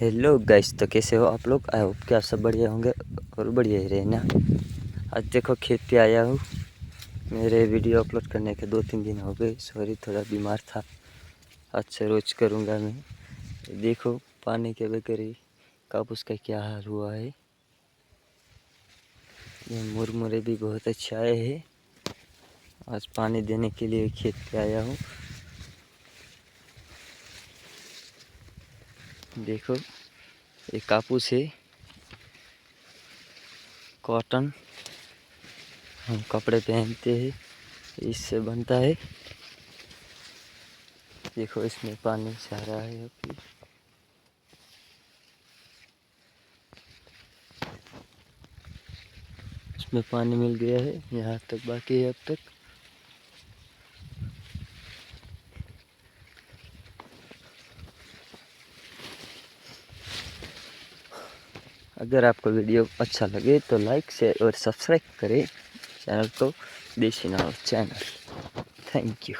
Hello guys, तो कैसे हो आप लोग। आई होप कि आप सब बढ़िया होंगे और बढ़िया ही रहना। आज देखो खेत पे आया हूँ। मेरे वीडियो अपलोड करने के 2-3 दिन हो गए। सॉरी, थोड़ा बीमार था। आज से रोज करूँगा मैं। देखो पानी के बगैर ही कापूस का क्या हाल हुआ है। ये मुरमुरे भी बहुत अच्छे आए हैं। आज पानी देने के लिए खेत पे आया हूँ। देखो ये कापूस है, कॉटन। हम कपड़े पहनते हैं, इससे बनता है। देखो इसमें पानी जा रहा है अभी। इसमें पानी मिल गया है, यहाँ तक बाकी है अब तक। अगर आपको वीडियो अच्छा लगे तो लाइक शेयर और सब्सक्राइब करें चैनल को, देसी नाव चैनल। Thank you.